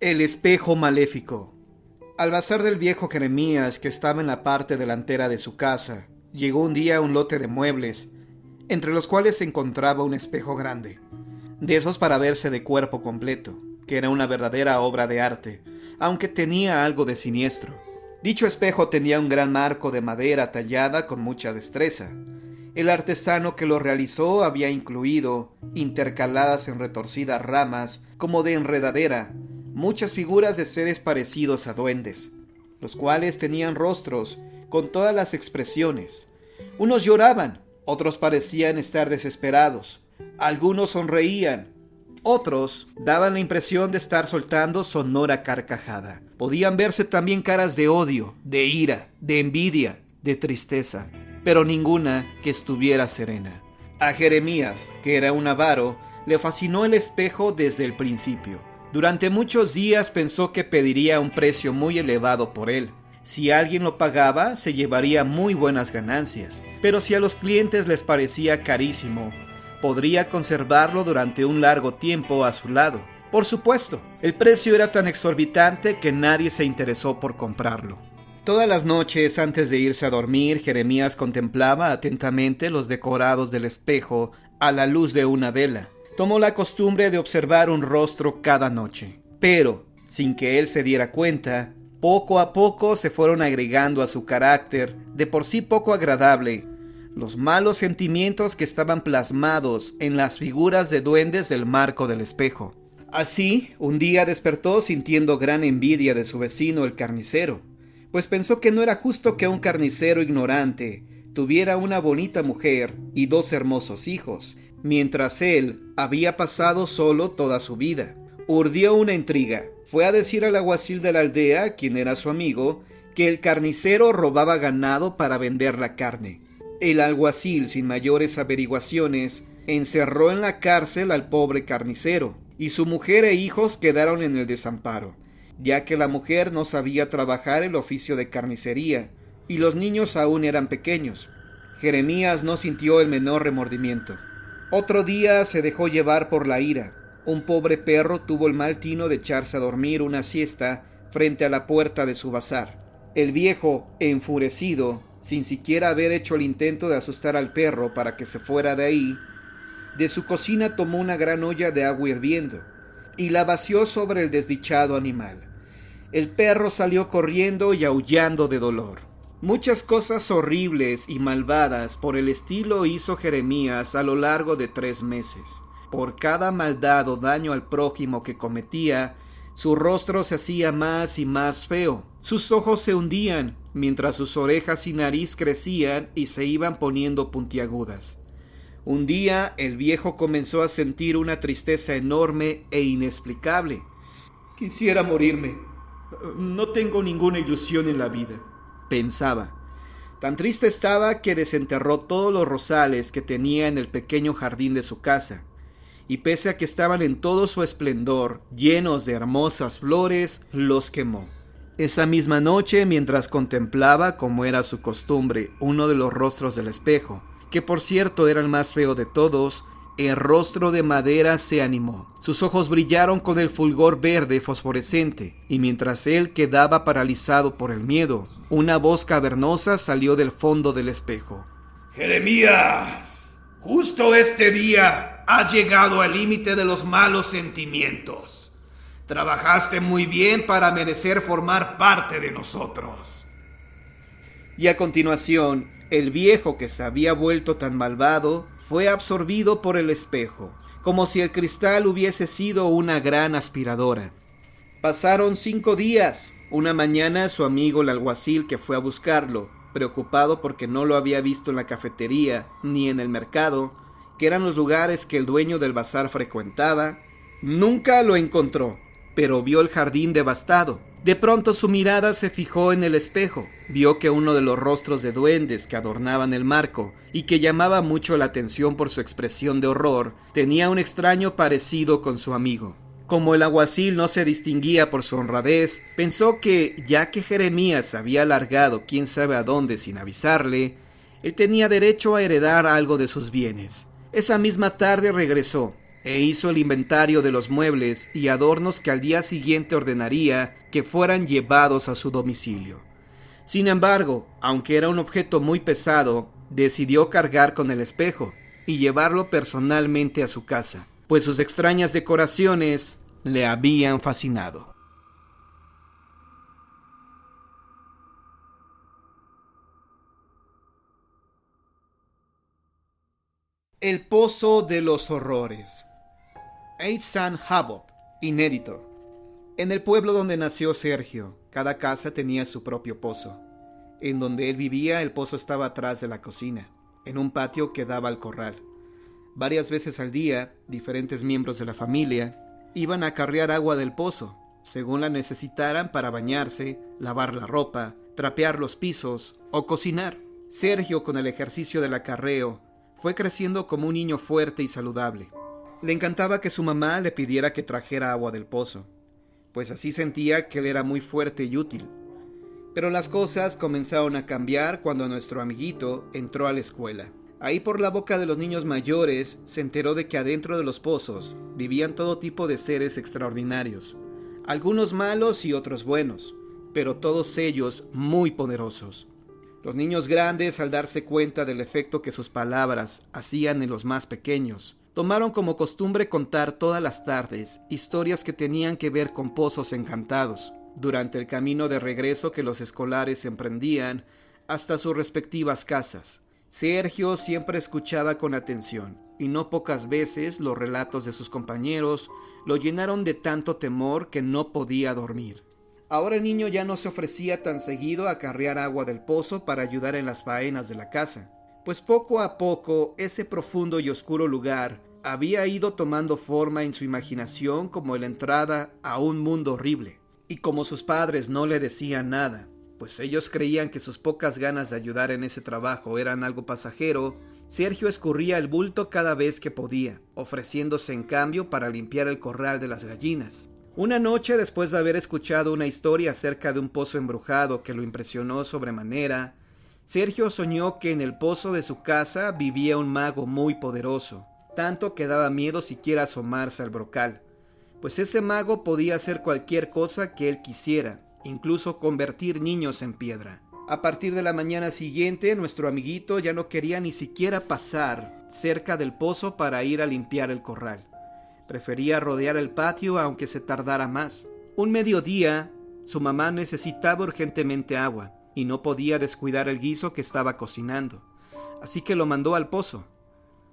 El espejo maléfico. Al bazar del viejo Jeremías, que estaba en la parte delantera de su casa, llegó un día un lote de muebles, entre los cuales se encontraba un espejo grande, de esos para verse de cuerpo completo, que era una verdadera obra de arte, aunque tenía algo de siniestro. Dicho espejo tenía un gran marco de madera tallada con mucha destreza. El artesano que lo realizó había incluido, intercaladas en retorcidas ramas como de enredadera, muchas figuras de seres parecidos a duendes, los cuales tenían rostros con todas las expresiones. Unos lloraban, otros parecían estar desesperados, algunos sonreían, otros daban la impresión de estar soltando sonora carcajada. Podían verse también caras de odio, de ira, de envidia, de tristeza, pero ninguna que estuviera serena. A Jeremías, que era un avaro, le fascinó el espejo desde el principio. Durante muchos días pensó que pediría un precio muy elevado por él. Si alguien lo pagaba, se llevaría muy buenas ganancias. Pero si a los clientes les parecía carísimo, podría conservarlo durante un largo tiempo a su lado. Por supuesto, el precio era tan exorbitante que nadie se interesó por comprarlo. Todas las noches antes de irse a dormir, Jeremías contemplaba atentamente los decorados del espejo a la luz de una vela. Tomó la costumbre de observar un rostro cada noche, pero, sin que él se diera cuenta, poco a poco se fueron agregando a su carácter, de por sí poco agradable, los malos sentimientos que estaban plasmados en las figuras de duendes del marco del espejo. Así, un día despertó sintiendo gran envidia de su vecino el carnicero, pues pensó que no era justo que un carnicero ignorante tuviera una bonita mujer y dos hermosos hijos, mientras él había pasado solo toda su vida. Urdió una intriga. Fue a decir al alguacil de la aldea, quien era su amigo, que el carnicero robaba ganado para vender la carne. El alguacil, sin mayores averiguaciones, encerró en la cárcel al pobre carnicero, y su mujer e hijos quedaron en el desamparo, ya que la mujer no sabía trabajar el oficio de carnicería, y los niños aún eran pequeños. Jeremías no sintió el menor remordimiento. Otro día se dejó llevar por la ira. Un pobre perro tuvo el mal tino de echarse a dormir una siesta frente a la puerta de su bazar. El viejo, enfurecido, sin siquiera haber hecho el intento de asustar al perro para que se fuera de ahí, de su cocina tomó una gran olla de agua hirviendo y la vació sobre el desdichado animal. El perro salió corriendo y aullando de dolor. Muchas cosas horribles y malvadas por el estilo hizo Jeremías a lo largo de 3 meses. Por cada maldad o daño al prójimo que cometía, su rostro se hacía más y más feo. Sus ojos se hundían, mientras sus orejas y nariz crecían y se iban poniendo puntiagudas. Un día el viejo comenzó a sentir una tristeza enorme e inexplicable. Quisiera morirme. No tengo ninguna ilusión en la vida, pensaba. Tan triste estaba que desenterró todos los rosales que tenía en el pequeño jardín de su casa, y pese a que estaban en todo su esplendor, llenos de hermosas flores, los quemó. Esa misma noche, mientras contemplaba, como era su costumbre, uno de los rostros del espejo, que por cierto era el más feo de todos, el rostro de madera se animó. Sus ojos brillaron con el fulgor verde fosforescente, y mientras él quedaba paralizado por el miedo, una voz cavernosa salió del fondo del espejo. Jeremías, justo este día has llegado al límite de los malos sentimientos. Trabajaste muy bien para merecer formar parte de nosotros. Y a continuación, el viejo, que se había vuelto tan malvado, fue absorbido por el espejo, como si el cristal hubiese sido una gran aspiradora. Pasaron 5 días. Una mañana su amigo el alguacil, que fue a buscarlo, preocupado porque no lo había visto en la cafetería ni en el mercado, que eran los lugares que el dueño del bazar frecuentaba, nunca lo encontró, pero vio el jardín devastado. De pronto su mirada se fijó en el espejo. Vio que uno de los rostros de duendes que adornaban el marco y que llamaba mucho la atención por su expresión de horror, tenía un extraño parecido con su amigo. Como el alguacil no se distinguía por su honradez, pensó que, ya que Jeremías había largado quién sabe a dónde sin avisarle, él tenía derecho a heredar algo de sus bienes. Esa misma tarde regresó, e hizo el inventario de los muebles y adornos que al día siguiente ordenaría que fueran llevados a su domicilio. Sin embargo, aunque era un objeto muy pesado, decidió cargar con el espejo y llevarlo personalmente a su casa, pues sus extrañas decoraciones le habían fascinado. El Pozo de los Horrores. Eitzan Habop, inédito. En el pueblo donde nació Sergio, cada casa tenía su propio pozo. En donde él vivía, el pozo estaba atrás de la cocina, en un patio que daba al corral. Varias veces al día, diferentes miembros de la familia iban a acarrear agua del pozo, según la necesitaran para bañarse, lavar la ropa, trapear los pisos o cocinar. Sergio, con el ejercicio del acarreo, fue creciendo como un niño fuerte y saludable. Le encantaba que su mamá le pidiera que trajera agua del pozo, pues así sentía que él era muy fuerte y útil. Pero las cosas comenzaron a cambiar cuando nuestro amiguito entró a la escuela. Ahí, por la boca de los niños mayores, se enteró de que adentro de los pozos vivían todo tipo de seres extraordinarios, algunos malos y otros buenos, pero todos ellos muy poderosos. Los niños grandes, al darse cuenta del efecto que sus palabras hacían en los más pequeños, tomaron como costumbre contar todas las tardes historias que tenían que ver con pozos encantados, durante el camino de regreso que los escolares emprendían hasta sus respectivas casas. Sergio siempre escuchaba con atención, y no pocas veces los relatos de sus compañeros lo llenaron de tanto temor que no podía dormir. Ahora el niño ya no se ofrecía tan seguido a carrear agua del pozo para ayudar en las faenas de la casa, pues poco a poco ese profundo y oscuro lugar había ido tomando forma en su imaginación como la entrada a un mundo horrible. Y como sus padres no le decían nada, pues ellos creían que sus pocas ganas de ayudar en ese trabajo eran algo pasajero, Sergio escurría el bulto cada vez que podía, ofreciéndose en cambio para limpiar el corral de las gallinas. Una noche, después de haber escuchado una historia acerca de un pozo embrujado que lo impresionó sobremanera, Sergio soñó que en el pozo de su casa vivía un mago muy poderoso, tanto que daba miedo siquiera asomarse al brocal, pues ese mago podía hacer cualquier cosa que él quisiera, incluso convertir niños en piedra. A partir de la mañana siguiente, nuestro amiguito ya no quería ni siquiera pasar cerca del pozo para ir a limpiar el corral. Prefería rodear el patio aunque se tardara más. Un mediodía, su mamá necesitaba urgentemente agua y no podía descuidar el guiso que estaba cocinando, así que lo mandó al pozo.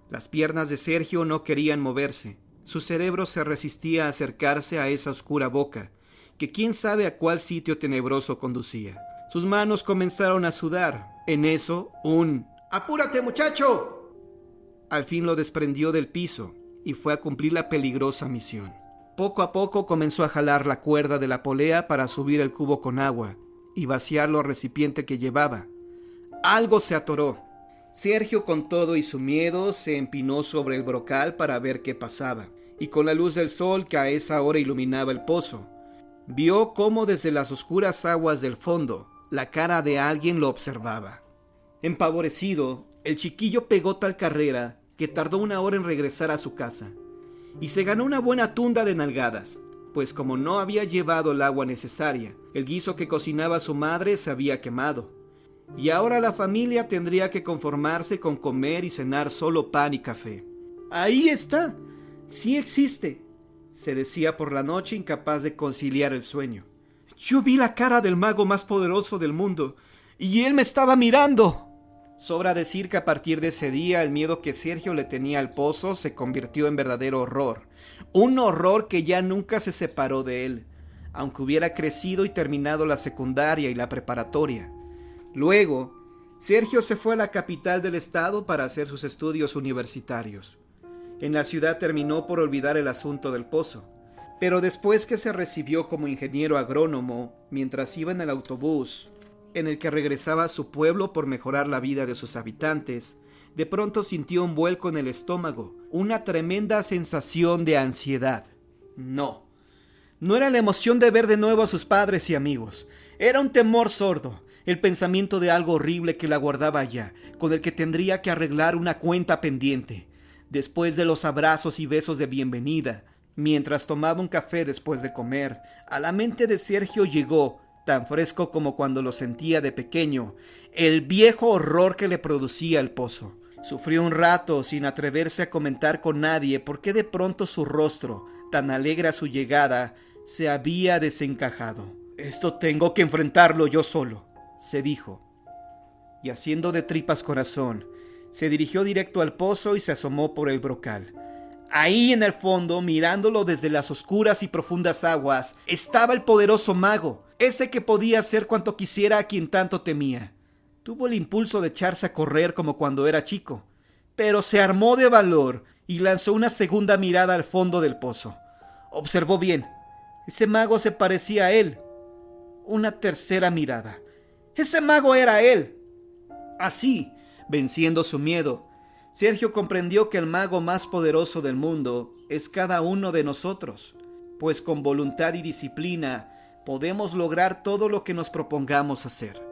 Las piernas de Sergio no querían moverse. Su cerebro se resistía a acercarse a esa oscura boca, que quién sabe a cuál sitio tenebroso conducía. Sus manos comenzaron a sudar. En eso, un ¡apúrate, muchacho!, al fin lo desprendió del piso y fue a cumplir la peligrosa misión. Poco a poco comenzó a jalar la cuerda de la polea para subir el cubo con agua y vaciarlo al recipiente que llevaba. Algo se atoró. Sergio, con todo y su miedo, se empinó sobre el brocal para ver qué pasaba, y con la luz del sol que a esa hora iluminaba el pozo, vio cómo desde las oscuras aguas del fondo la cara de alguien lo observaba. Empavorecido, el chiquillo pegó tal carrera que tardó 1 hora en regresar a su casa, y se ganó una buena tunda de nalgadas, pues como no había llevado el agua necesaria, el guiso que cocinaba su madre se había quemado, y ahora la familia tendría que conformarse con comer y cenar solo pan y café. ¡Ahí está! ¡Sí existe!, se decía por la noche, incapaz de conciliar el sueño. Yo vi la cara del mago más poderoso del mundo, y él me estaba mirando. Sobra decir que a partir de ese día el miedo que Sergio le tenía al pozo se convirtió en verdadero horror. Un horror que ya nunca se separó de él, aunque hubiera crecido y terminado la secundaria y la preparatoria. Luego, Sergio se fue a la capital del estado para hacer sus estudios universitarios. En la ciudad terminó por olvidar el asunto del pozo, pero después que se recibió como ingeniero agrónomo, mientras iba en el autobús en el que regresaba a su pueblo por mejorar la vida de sus habitantes, de pronto sintió un vuelco en el estómago, una tremenda sensación de ansiedad. No era la emoción de ver de nuevo a sus padres y amigos, era un temor sordo, el pensamiento de algo horrible que la guardaba allá, con el que tendría que arreglar una cuenta pendiente. Después de los abrazos y besos de bienvenida, mientras tomaba un café después de comer, a la mente de Sergio llegó, tan fresco como cuando lo sentía de pequeño, el viejo horror que le producía el pozo. Sufrió un rato sin atreverse a comentar con nadie por qué de pronto su rostro, tan alegre a su llegada, se había desencajado. «Esto tengo que enfrentarlo yo solo», se dijo. Y haciendo de tripas corazón, se dirigió directo al pozo y se asomó por el brocal. Ahí en el fondo, mirándolo desde las oscuras y profundas aguas, estaba el poderoso mago, ese que podía hacer cuanto quisiera a quien tanto temía. Tuvo el impulso de echarse a correr como cuando era chico, pero se armó de valor y lanzó una segunda mirada al fondo del pozo. Observó bien. Ese mago se parecía a él. Una tercera mirada. ¡Ese mago era él! Así, venciendo su miedo, Sergio comprendió que el mago más poderoso del mundo es cada uno de nosotros, pues con voluntad y disciplina podemos lograr todo lo que nos propongamos hacer.